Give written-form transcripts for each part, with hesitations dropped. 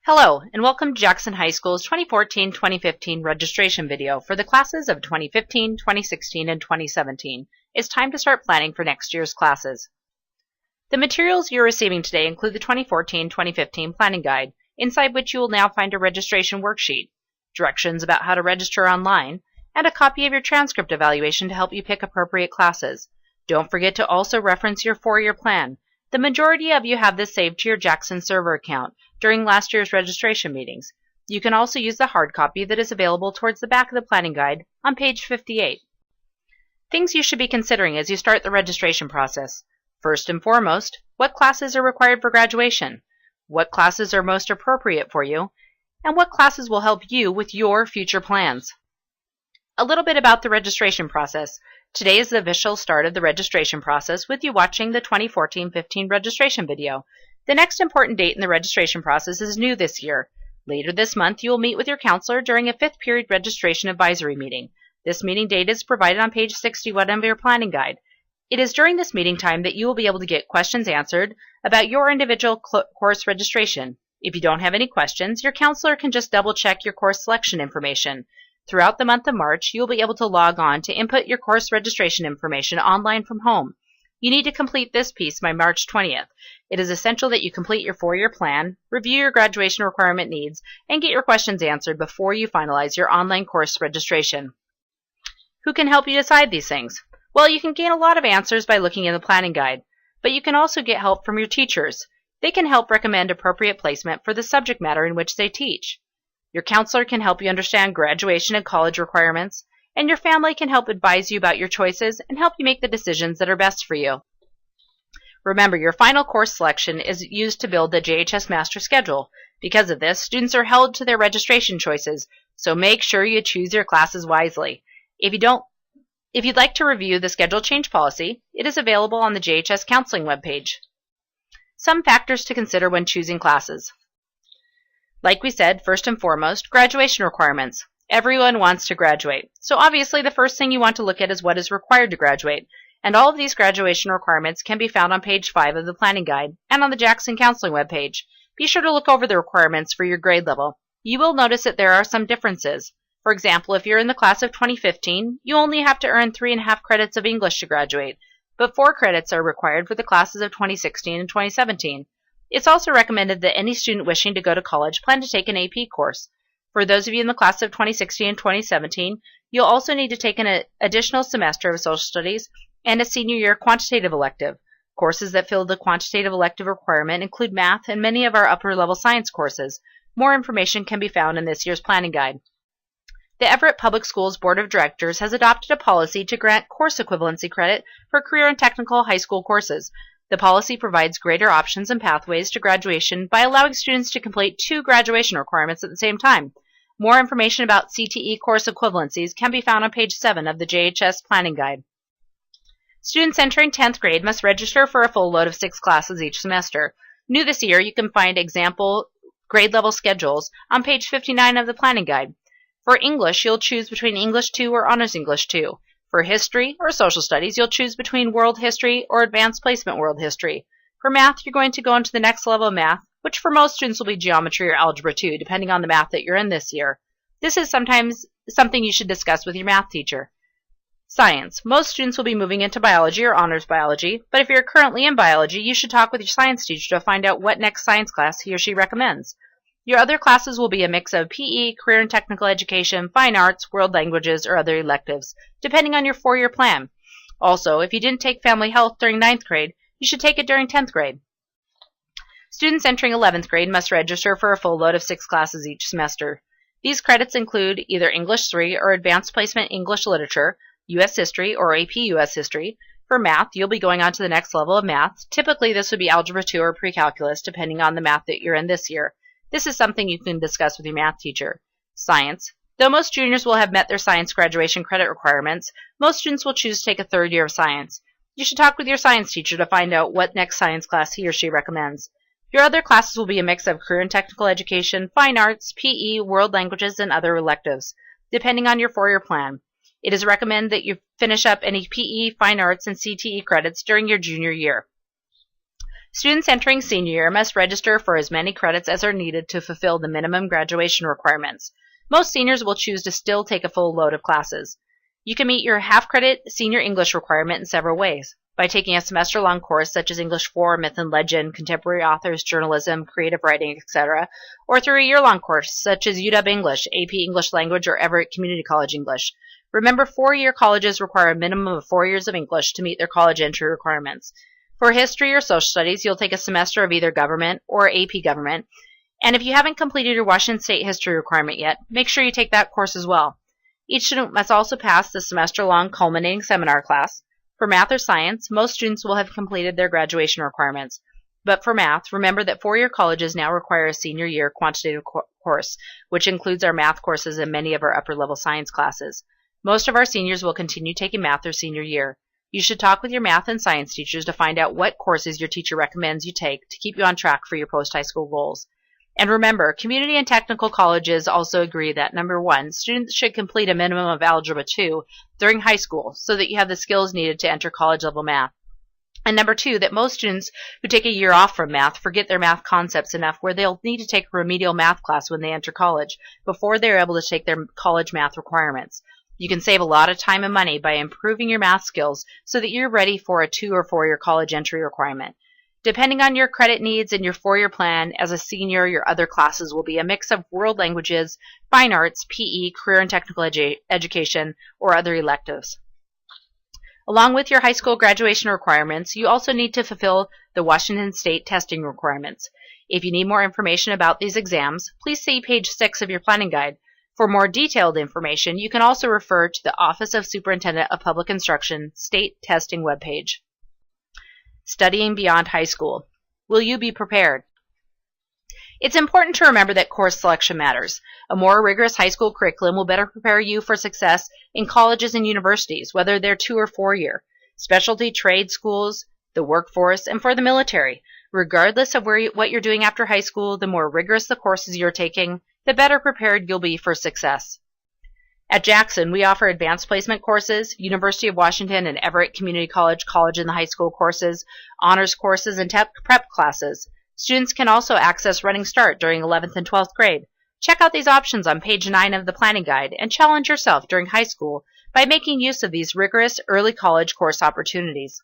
Hello, and welcome to Jackson High School's 2014-2015 registration video for the classes of 2015, 2016, and 2017. It's time to start planning for next year's classes. The materials you're receiving today include the 2014-2015 Planning Guide, inside which you will now find a registration worksheet, directions about how to register online, and a copy of your transcript evaluation to help you pick appropriate classes. Don't forget to also reference your 4-year plan. The majority of you have this saved to your Jackson server account during last year's registration meetings. You can also use the hard copy that is available towards the back of the planning guide on page 58. Things you should be considering as you start the registration process. First and foremost, what classes are required for graduation? What classes are most appropriate for you? And what classes will help you with your future plans? A little bit about the registration process. Today is the official start of the registration process with you watching the 2014-15 registration video. The next important date in the registration process is new this year. Later this month, you will meet with your counselor during a 5th period registration advisory meeting. This meeting date is provided on page 61 of your planning guide. It is during this meeting time that you will be able to get questions answered about your individual course registration. If you don't have any questions, your counselor can just double check your course selection information. Throughout the month of March, you will be able to log on to input your course registration information online from home. You need to complete this piece by March 20th. It is essential that you complete your 4-year plan, review your graduation requirement needs, and get your questions answered before you finalize your online course registration. Who can help you decide these things? Well, you can gain a lot of answers by looking in the planning guide, but you can also get help from your teachers. They can help recommend appropriate placement for the subject matter in which they teach. Your counselor can help you understand graduation and college requirements, and your family can help advise you about your choices and help you make the decisions that are best for you. Remember, your final course selection is used to build the JHS Master Schedule. Because of this, students are held to their registration choices, so make sure you choose your classes wisely. If you'd like to review the schedule change policy, it is available on the JHS Counseling webpage. Some factors to consider when choosing classes. Like we said, first and foremost, graduation requirements. Everyone wants to graduate, so obviously the first thing you want to look at is what is required to graduate, and all of these graduation requirements can be found on page 5 of the planning guide and on the Jackson Counseling webpage. Be sure to look over the requirements for your grade level. You will notice that there are some differences. For example, if you're in the class of 2015, you only have to earn 3.5 credits of English to graduate, but 4 credits are required for the classes of 2016 and 2017. It's also recommended that any student wishing to go to college plan to take an AP course. For those of you in the class of 2016 and 2017, you'll also need to take an additional semester of social studies and a senior year quantitative elective. Courses that fill the quantitative elective requirement include math and many of our upper level science courses. More information can be found in this year's planning guide. The Everett Public Schools Board of Directors has adopted a policy to grant course equivalency credit for career and technical high school courses. The policy provides greater options and pathways to graduation by allowing students to complete 2 graduation requirements at the same time. More information about CTE course equivalencies can be found on page 7 of the JHS Planning Guide. Students entering 10th grade must register for a full load of 6 classes each semester. New this year, you can find example grade level schedules on page 59 of the Planning Guide. For English, you'll choose between English 2 or Honors English 2. For History or Social Studies, you'll choose between World History or Advanced Placement World History. For Math, you're going to go into the next level of Math, which for most students will be Geometry or Algebra 2, depending on the math that you're in this year. This is sometimes something you should discuss with your math teacher. Science. Most students will be moving into Biology or Honors Biology, but if you're currently in Biology, you should talk with your science teacher to find out what next science class he or she recommends. Your other classes will be a mix of PE, Career and Technical Education, Fine Arts, World Languages, or other electives, depending on your 4-year plan. Also, if you didn't take Family Health during 9th grade, you should take it during 10th grade. Students entering 11th grade must register for a full load of 6 classes each semester. These credits include either English 3 or Advanced Placement English Literature, U.S. History, or AP U.S. History. For Math, you'll be going on to the next level of Math. Typically, this would be Algebra 2 or Pre-Calculus, depending on the math that you're in this year. This is something you can discuss with your math teacher. Science. Though most juniors will have met their science graduation credit requirements, most students will choose to take a 3rd year of science. You should talk with your science teacher to find out what next science class he or she recommends. Your other classes will be a mix of Career and Technical Education, Fine Arts, PE, World Languages, and other electives, depending on your 4-year plan. It is recommended that you finish up any PE, Fine Arts, and CTE credits during your junior year. Students entering senior year must register for as many credits as are needed to fulfill the minimum graduation requirements. Most seniors will choose to still take a full load of classes. You can meet your half-credit senior English requirement in several ways. By taking a semester-long course such as English 4, Myth and Legend, Contemporary Authors, Journalism, Creative Writing, etc., or through a year-long course such as UW English, AP English Language, or Everett Community College English. Remember, four-year colleges require a minimum of 4 years of English to meet their college entry requirements. For history or social studies, you'll take a semester of either government or AP government. And if you haven't completed your Washington State history requirement yet, make sure you take that course as well. Each student must also pass the semester-long culminating seminar class. For math or science, most students will have completed their graduation requirements. But for math, remember that four-year colleges now require a senior year quantitative course, which includes our math courses and many of our upper-level science classes. Most of our seniors will continue taking math their senior year. You should talk with your math and science teachers to find out what courses your teacher recommends you take to keep you on track for your post-high school goals. And remember, community and technical colleges also agree that, number one, students should complete a minimum of Algebra 2 during high school so that you have the skills needed to enter college-level math. And number two, that most students who take a year off from math forget their math concepts enough where they'll need to take a remedial math class when they enter college before they're able to take their college math requirements. You can save a lot of time and money by improving your math skills so that you're ready for a 2 or 4 year college entry requirement. Depending on your credit needs and your 4-year plan, as a senior, your other classes will be a mix of world languages, fine arts, PE, career and technical education, or other electives. Along with your high school graduation requirements, you also need to fulfill the Washington State testing requirements. If you need more information about these exams, please see page 6 of your planning guide. For more detailed information, you can also refer to the Office of Superintendent of Public Instruction State Testing webpage. Studying beyond high school. Will you be prepared? It's important to remember that course selection matters. A more rigorous high school curriculum will better prepare you for success in colleges and universities, whether they're 2 or 4 year, specialty trade schools, the workforce, and for the military. Regardless of what you're doing after high school, the more rigorous the courses you're taking, the better prepared you'll be for success. At Jackson, we offer advanced placement courses, University of Washington and Everett Community College, college and the high school courses, honors courses, and prep classes. Students can also access Running Start during 11th and 12th grade. Check out these options on page 9 of the planning guide and challenge yourself during high school by making use of these rigorous early college course opportunities.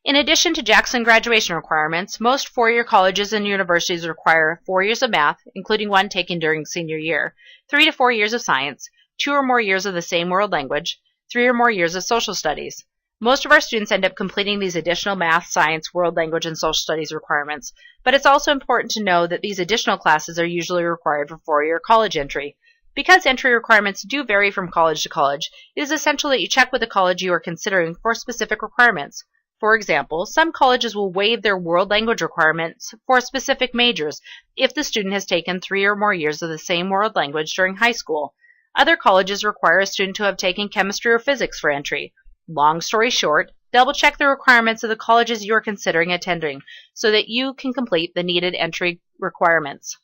In addition to Jackson graduation requirements, most 4-year colleges and universities require 4 years of math, including one taken during senior year, 3 to 4 years of science, 2 or more years of the same world language, 3 or more years of social studies. Most of our students end up completing these additional math, science, world language, and social studies requirements, but it's also important to know that these additional classes are usually required for 4-year college entry. Because entry requirements do vary from college to college, it is essential that you check with the college you are considering for specific requirements. For example, some colleges will waive their world language requirements for specific majors if the student has taken 3 or more years of the same world language during high school. Other colleges require a student to have taken chemistry or physics for entry. Long story short, double-check the requirements of the colleges you are considering attending so that you can complete the needed entry requirements.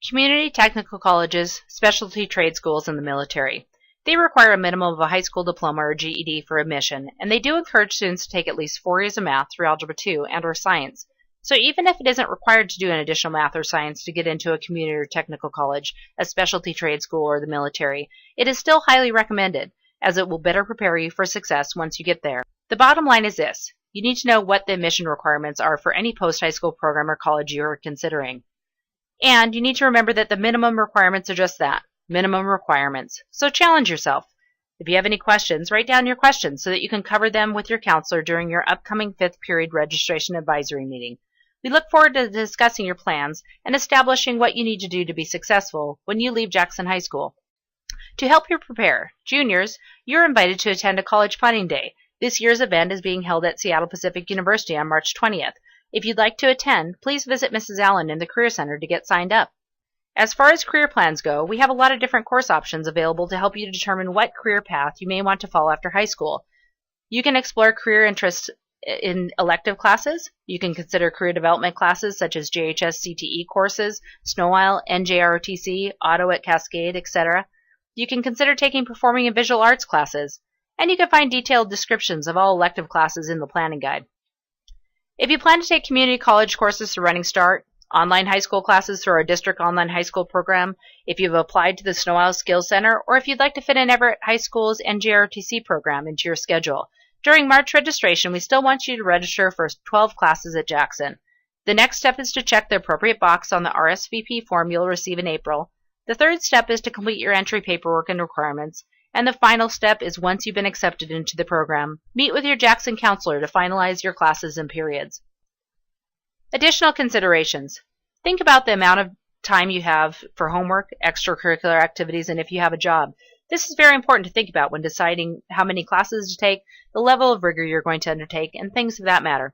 Community technical colleges, specialty trade schools, and the military. They require a minimum of a high school diploma or GED for admission, and they do encourage students to take at least 4 years of math through Algebra 2 and or science. So even if it isn't required to do an additional math or science to get into a community or technical college, a specialty trade school, or the military, it is still highly recommended, as it will better prepare you for success once you get there. The bottom line is this: you need to know what the admission requirements are for any post-high school program or college you are considering. And you need to remember that the minimum requirements are just that, minimum requirements. So challenge yourself. If you have any questions, write down your questions so that you can cover them with your counselor during your upcoming 5th period registration advisory meeting. We look forward to discussing your plans and establishing what you need to do to be successful when you leave Jackson High School. To help you prepare, juniors, you're invited to attend a college planning day. This year's event is being held at Seattle Pacific University on March 20th. If you'd like to attend, please visit Mrs. Allen in the Career Center to get signed up. As far as career plans go, we have a lot of different course options available to help you determine what career path you may want to follow after high school. You can explore career interests in elective classes. You can consider career development classes such as JHS CTE courses, Snow Isle, NJROTC, Auto at Cascade, etc. You can consider taking performing and visual arts classes, and you can find detailed descriptions of all elective classes in the planning guide. If you plan to take community college courses through Running Start, online high school classes through our district online high school program, if you've applied to the Snow Isle Skills Center, or if you'd like to fit in Everett High School's NJROTC program into your schedule, during March registration, we still want you to register for 12 classes at Jackson. The next step is to check the appropriate box on the RSVP form you'll receive in April. The third step is to complete your entry paperwork and requirements. And the final step is, once you've been accepted into the program, meet with your Jackson counselor to finalize your classes and periods. Additional considerations. Think about the amount of time you have for homework, extracurricular activities, and if you have a job. This is very important to think about when deciding how many classes to take, the level of rigor you're going to undertake, and things of that matter.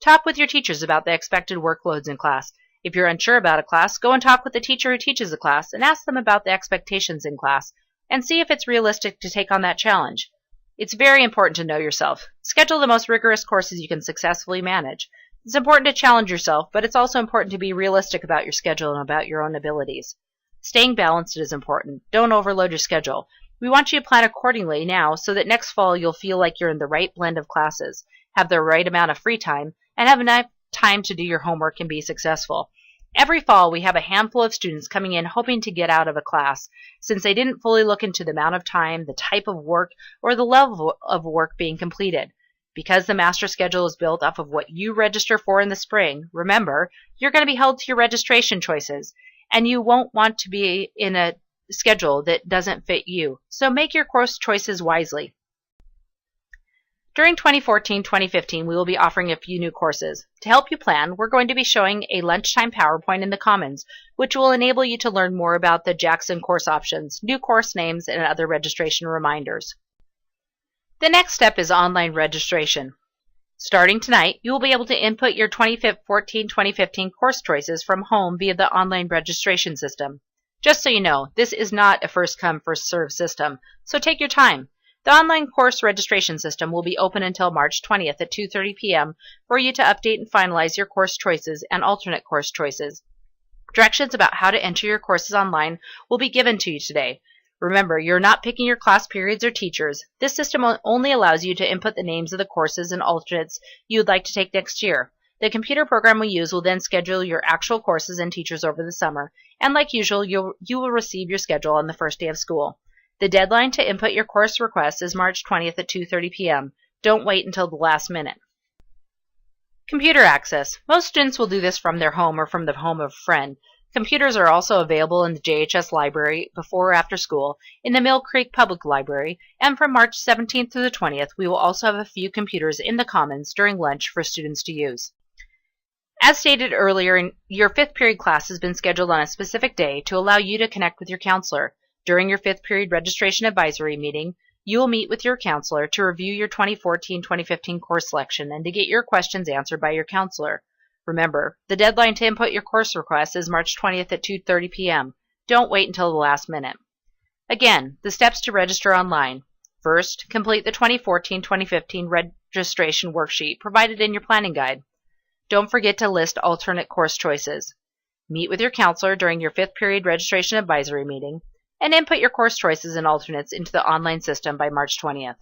Talk with your teachers about the expected workloads in class. If you're unsure about a class, go and talk with the teacher who teaches the class and ask them about the expectations in class, and see if it's realistic to take on that challenge. It's very important to know yourself. Schedule the most rigorous courses you can successfully manage. It's important to challenge yourself, but it's also important to be realistic about your schedule and about your own abilities. Staying balanced is important. Don't overload your schedule. We want you to plan accordingly now so that next fall you'll feel like you're in the right blend of classes, have the right amount of free time, and have enough time to do your homework and be successful. Every fall we have a handful of students coming in hoping to get out of a class since they didn't fully look into the amount of time, the type of work, or the level of work being completed. Because the master schedule is built off of what you register for in the spring, remember, you're going to be held to your registration choices, and you won't want to be in a schedule that doesn't fit you. So make your course choices wisely. During 2014-2015, we will be offering a few new courses. To help you plan, we're going to be showing a lunchtime PowerPoint in the Commons, which will enable you to learn more about the Jackson course options, new course names, and other registration reminders. The next step is online registration. Starting tonight, you will be able to input your 2014-2015 course choices from home via the online registration system. Just so you know, this is not a first-come, first-served system, so take your time. The online course registration system will be open until March 20th at 2:30 p.m. for you to update and finalize your course choices and alternate course choices. Directions about how to enter your courses online will be given to you today. Remember, you're not picking your class periods or teachers. This system only allows you to input the names of the courses and alternates you would like to take next year. The computer program we use will then schedule your actual courses and teachers over the summer, and like usual, you will receive your schedule on the first day of school. The deadline to input your course requests is March 20th at 2:30 p.m. Don't wait until the last minute. Computer access. Most students will do this from their home or from the home of a friend. Computers are also available in the JHS library before or after school, in the Mill Creek Public Library, and from March 17th through the 20th, we will also have a few computers in the Commons during lunch for students to use. As stated earlier, your 5th period class has been scheduled on a specific day to allow you to connect with your counselor. During your 5th period registration advisory meeting, you will meet with your counselor to review your 2014-2015 course selection and to get your questions answered by your counselor. Remember, the deadline to input your course request is March 20th at 2:30 p.m. Don't wait until the last minute. Again, the steps to register online. First, complete the 2014-2015 registration worksheet provided in your planning guide. Don't forget to list alternate course choices. Meet with your counselor during your 5th period registration advisory meeting, and input your course choices and alternates into the online system by March 20th.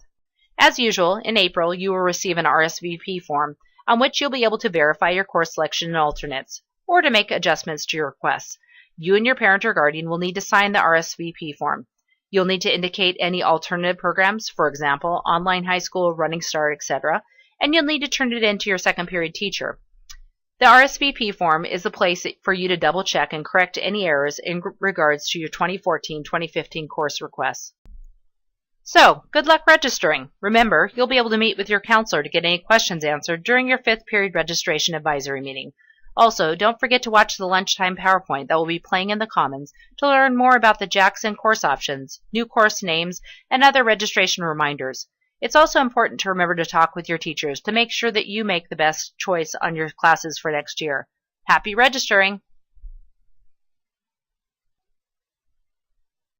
As usual, in April, you will receive an RSVP form on which you'll be able to verify your course selection and alternates, or to make adjustments to your requests. You and your parent or guardian will need to sign the RSVP form. You'll need to indicate any alternative programs, for example, online high school, Running Start, etc., and you'll need to turn it in to your 2nd period teacher. The RSVP form is the place for you to double check and correct any errors in regards to your 2014-2015 course requests. So, good luck registering. Remember, you'll be able to meet with your counselor to get any questions answered during your 5th period registration advisory meeting. Also, don't forget to watch the lunchtime PowerPoint that will be playing in the Commons to learn more about the Jackson course options, new course names, and other registration reminders. It's also important to remember to talk with your teachers to make sure that you make the best choice on your classes for next year. Happy registering!